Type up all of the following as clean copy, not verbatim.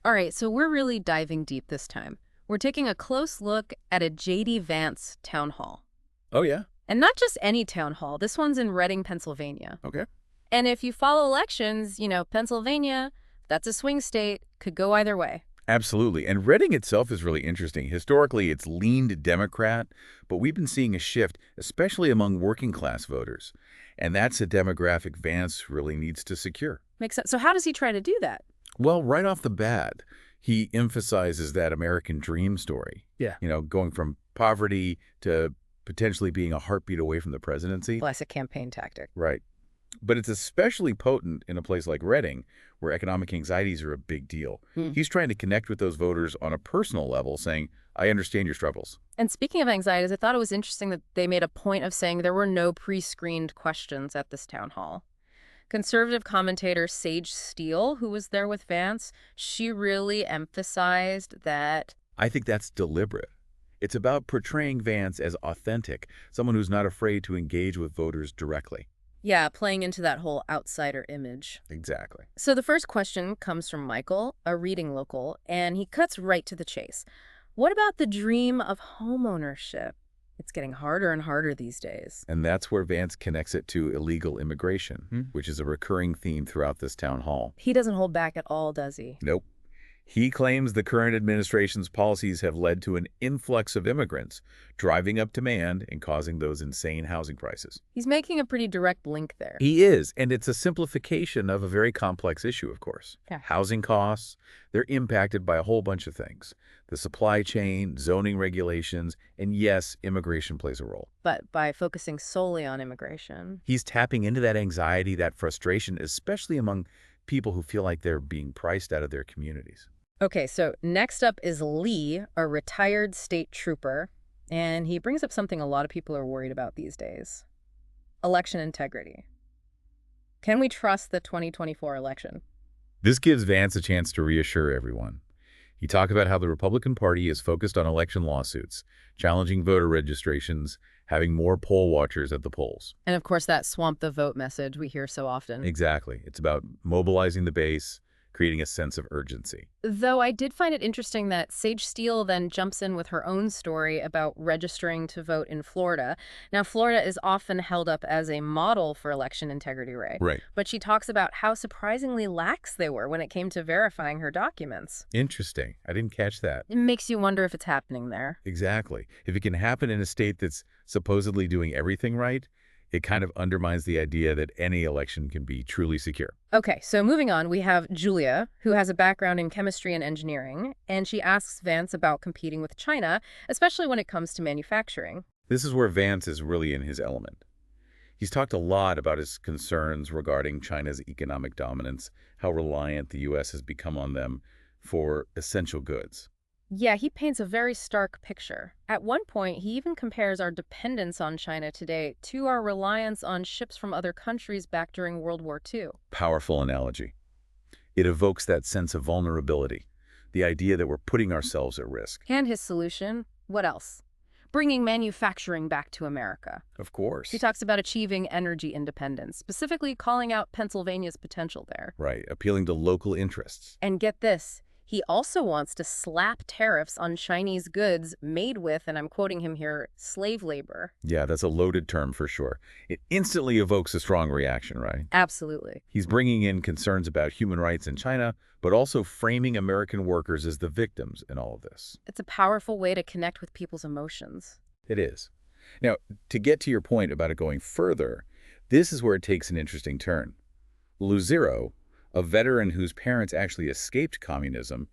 All right, so we're really diving deep this time. We're taking a close look at a JD Vance town hall. Oh, yeah? And not just any town hall. This one's in Reading, Pennsylvania. Okay. And if you follow elections, Pennsylvania, that's a swing state, could go either way. Absolutely. And Reading itself is really interesting. Historically, it's leaned Democrat, but we've been seeing a shift, especially among working-class voters. And that's a demographic Vance really needs to secure. Makes sense. So how does he try to do that? Well, right off the bat, he emphasizes that American dream story. Yeah. Going from poverty to potentially being a heartbeat away from the presidency. Classic campaign tactic. Right. But it's especially potent in a place like Reading, where economic anxieties are a big deal. He's trying to connect with those voters on a personal level, saying, I understand your struggles. And speaking of anxieties, I thought it was interesting that they made a point of saying there were no pre-screened questions at this town hall. Conservative commentator Sage Steele, who was there with Vance, she really emphasized that. I think that's deliberate. It's about portraying Vance as authentic, someone who's not afraid to engage with voters directly. Yeah, playing into that whole outsider image. Exactly. So the first question comes from Michael, a Reading local, and he cuts right to the chase. What about the dream of homeownership? It's getting harder and harder these days. And that's where Vance connects it to illegal immigration, which is a recurring theme throughout this town hall. He doesn't hold back at all, does he? Nope. He claims the current administration's policies have led to an influx of immigrants, driving up demand and causing those insane housing prices. He's making a pretty direct link there. He is, and it's a simplification of a very complex issue, of course. Yeah. Housing costs, they're impacted by a whole bunch of things. The supply chain, zoning regulations, and yes, immigration plays a role. But by focusing solely on immigration. He's tapping into that anxiety, that frustration, especially among people who feel like they're being priced out of their communities. Okay, so next up is Lee, a retired state trooper, and he brings up something a lot of people are worried about these days. Election integrity. Can we trust the 2024 election? This gives Vance a chance to reassure everyone. He talked about how the Republican Party is focused on election lawsuits, challenging voter registrations, having more poll watchers at the polls. And of course, that swamp the vote message we hear so often. Exactly. It's about mobilizing the base, creating a sense of urgency. Though I did find it interesting that Sage Steele then jumps in with her own story about registering to vote in Florida. Now, Florida is often held up as a model for election integrity, Ray. Right. But she talks about how surprisingly lax they were when it came to verifying her documents. Interesting. I didn't catch that. It makes you wonder if it's happening there. Exactly. If it can happen in a state that's supposedly doing everything right, it kind of undermines the idea that any election can be truly secure. Okay, so moving on, we have Julia, who has a background in chemistry and engineering, and she asks Vance about competing with China, especially when it comes to manufacturing. This is where Vance is really in his element. He's talked a lot about his concerns regarding China's economic dominance, how reliant the U.S. has become on them for essential goods. Yeah, he paints a very stark picture. At one point, he even compares our dependence on China today to our reliance on ships from other countries back during World War II. Powerful analogy. It evokes that sense of vulnerability, the idea that we're putting ourselves at risk. And his solution? What else? Bringing manufacturing back to America. Of course. He talks about achieving energy independence, specifically calling out Pennsylvania's potential there. Right, appealing to local interests. And get this, he also wants to slap tariffs on Chinese goods made with, and I'm quoting him here, slave labor. Yeah, that's a loaded term for sure. It instantly evokes a strong reaction, right? Absolutely. He's bringing in concerns about human rights in China, but also framing American workers as the victims in all of this. It's a powerful way to connect with people's emotions. It is. Now, to get to your point about it going further, this is where it takes an interesting turn. Lucero, a veteran whose parents actually escaped communism,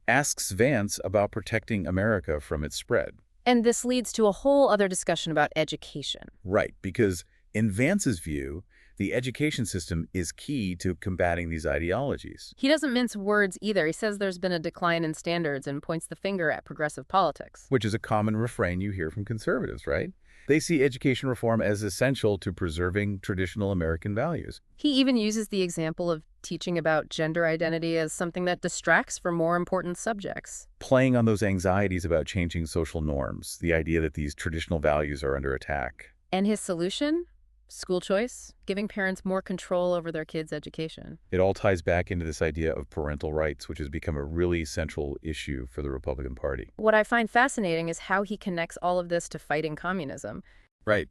asks Vance about protecting America from its spread. And this leads to a whole other discussion about education. Right, because in Vance's view, the education system is key to combating these ideologies. He doesn't mince words either. He says there's been a decline in standards and points the finger at progressive politics. Which is a common refrain you hear from conservatives, right? They see education reform as essential to preserving traditional American values. He even uses the example of teaching about gender identity as something that distracts from more important subjects. Playing on those anxieties about changing social norms, the idea that these traditional values are under attack. And his solution? School choice, giving parents more control over their kids' education. It all ties back into this idea of parental rights, which has become a really central issue for the Republican Party. What I find fascinating is how he connects all of this to fighting communism. Right.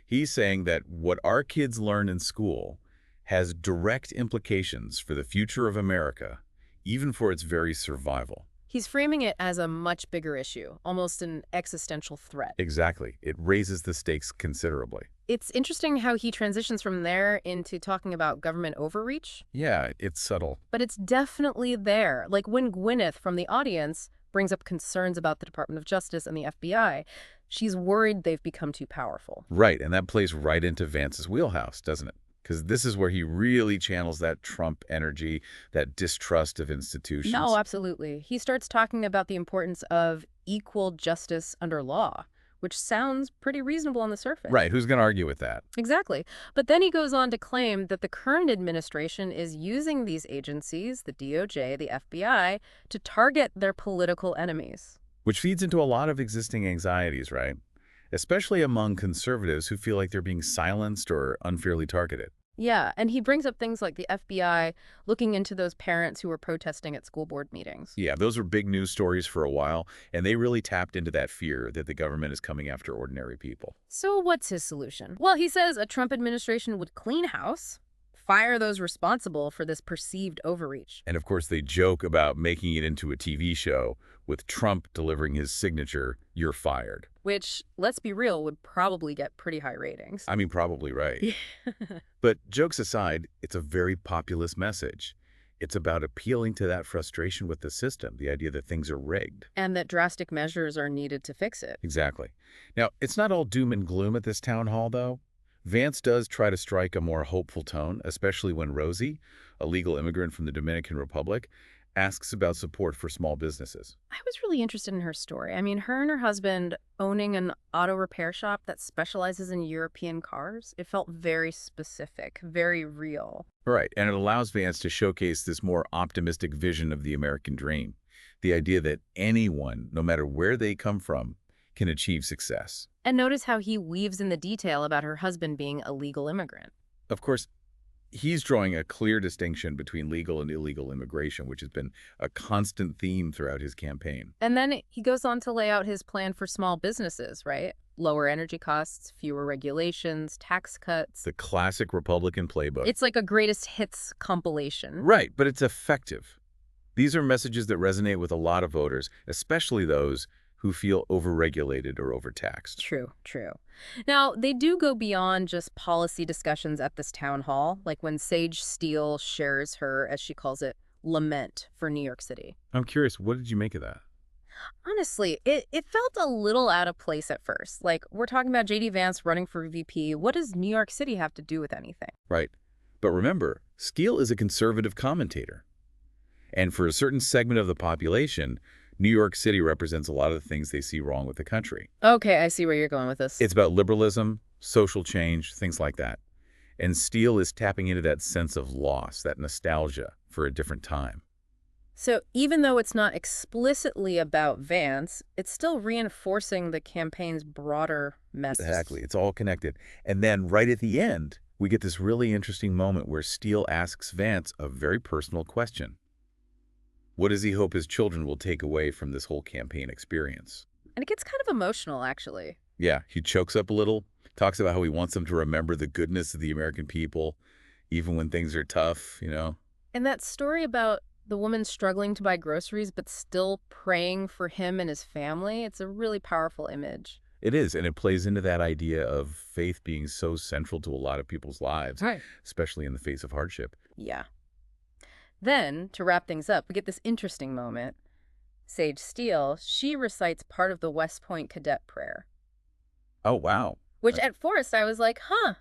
He's saying that what our kids learn in school has direct implications for the future of America, even for its very survival. He's framing it as a much bigger issue, almost an existential threat. Exactly. It raises the stakes considerably. It's interesting how he transitions from there into talking about government overreach. Yeah, it's subtle. But it's definitely there. Like when Gwyneth from the audience brings up concerns about the Department of Justice and the FBI, she's worried they've become too powerful. Right, and that plays right into Vance's wheelhouse, doesn't it? Because this is where he really channels that Trump energy, that distrust of institutions. No, absolutely. He starts talking about the importance of equal justice under law, which sounds pretty reasonable on the surface. Right, who's going to argue with that? Exactly. But then he goes on to claim that the current administration is using these agencies, the DOJ, the FBI, to target their political enemies. Which feeds into a lot of existing anxieties, right? Especially among conservatives who feel like they're being silenced or unfairly targeted. Yeah, and he brings up things like the FBI looking into those parents who were protesting at school board meetings. Yeah, those were big news stories for a while, and they really tapped into that fear that the government is coming after ordinary people. So what's his solution? Well, he says a Trump administration would clean house, fire those responsible for this perceived overreach. And of course, they joke about making it into a TV show with Trump delivering his signature, "You're fired." Which, let's be real, would probably get pretty high ratings. I mean, probably right. Yeah. But jokes aside, it's a very populist message. It's about appealing to that frustration with the system, the idea that things are rigged. And that drastic measures are needed to fix it. Exactly. Now, it's not all doom and gloom at this town hall, though. Vance does try to strike a more hopeful tone, especially when Rosie, a legal immigrant from the Dominican Republic, asks about support for small businesses. I was really interested in her story. I mean, her and her husband owning an auto repair shop that specializes in European cars, it felt very specific, very real. Right, and it allows Vance to showcase this more optimistic vision of the American dream, the idea that anyone, no matter where they come from, can achieve success. And notice how he weaves in the detail about her husband being a legal immigrant. Of course, he's drawing a clear distinction between legal and illegal immigration, which has been a constant theme throughout his campaign. And then he goes on to lay out his plan for small businesses, right? Lower energy costs, fewer regulations, tax cuts. The classic Republican playbook. It's like a greatest hits compilation. Right, but it's effective. These are messages that resonate with a lot of voters, especially those who feel overregulated or overtaxed. True, true. Now, they do go beyond just policy discussions at this town hall, like when Sage Steele shares her, as she calls it, lament for New York City. I'm curious, what did you make of that? Honestly, it felt a little out of place at first. Like, we're talking about JD Vance running for VP. What does New York City have to do with anything? Right. But remember, Steele is a conservative commentator. And for a certain segment of the population, New York City represents a lot of the things they see wrong with the country. Okay, I see where you're going with this. It's about liberalism, social change, things like that. And Steele is tapping into that sense of loss, that nostalgia for a different time. So even though it's not explicitly about Vance, it's still reinforcing the campaign's broader message. Exactly. It's all connected. And then right at the end, we get this really interesting moment where Steele asks Vance a very personal question. What does he hope his children will take away from this whole campaign experience? And it gets kind of emotional, actually. Yeah, he chokes up a little, talks about how he wants them to remember the goodness of the American people, even when things are tough, you know? And that story about the woman struggling to buy groceries but still praying for him and his family, it's a really powerful image. It is, and it plays into that idea of faith being so central to a lot of people's lives, Right. especially in the face of hardship. Yeah. Then, to wrap things up, we get this interesting moment. Sage Steele, she recites part of the West Point cadet prayer, Oh, wow. which at first I was like, huh.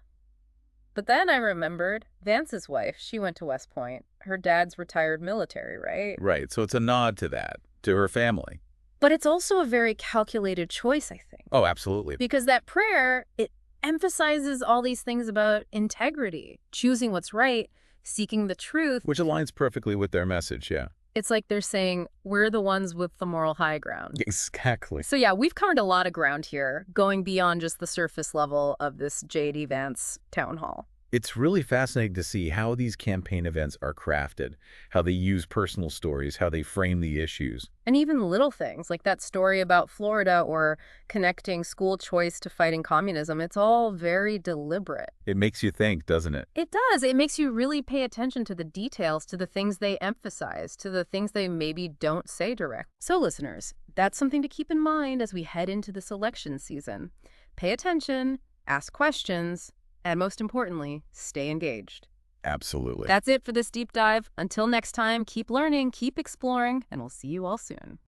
But then I remembered Vance's wife. She went to West Point. Her dad's retired military, right? Right, so it's a nod to that, to her family. But it's also a very calculated choice, I think. Oh, absolutely. Because that prayer, it emphasizes all these things about integrity, choosing what's right, seeking the truth. Which aligns perfectly with their message, yeah. It's like they're saying, we're the ones with the moral high ground. Exactly. So yeah, we've covered a lot of ground here, going beyond just the surface level of this JD Vance town hall. It's really fascinating to see how these campaign events are crafted, how they use personal stories, how they frame the issues. And even little things like that story about Florida or connecting school choice to fighting communism, it's all very deliberate. It makes you think, doesn't it? It does. It makes you really pay attention to the details, to the things they emphasize, to the things they maybe don't say direct. So listeners, that's something to keep in mind as we head into this election season. Pay attention, ask questions, and most importantly, stay engaged. Absolutely. That's it for this deep dive. Until next time, keep learning, keep exploring, and we'll see you all soon.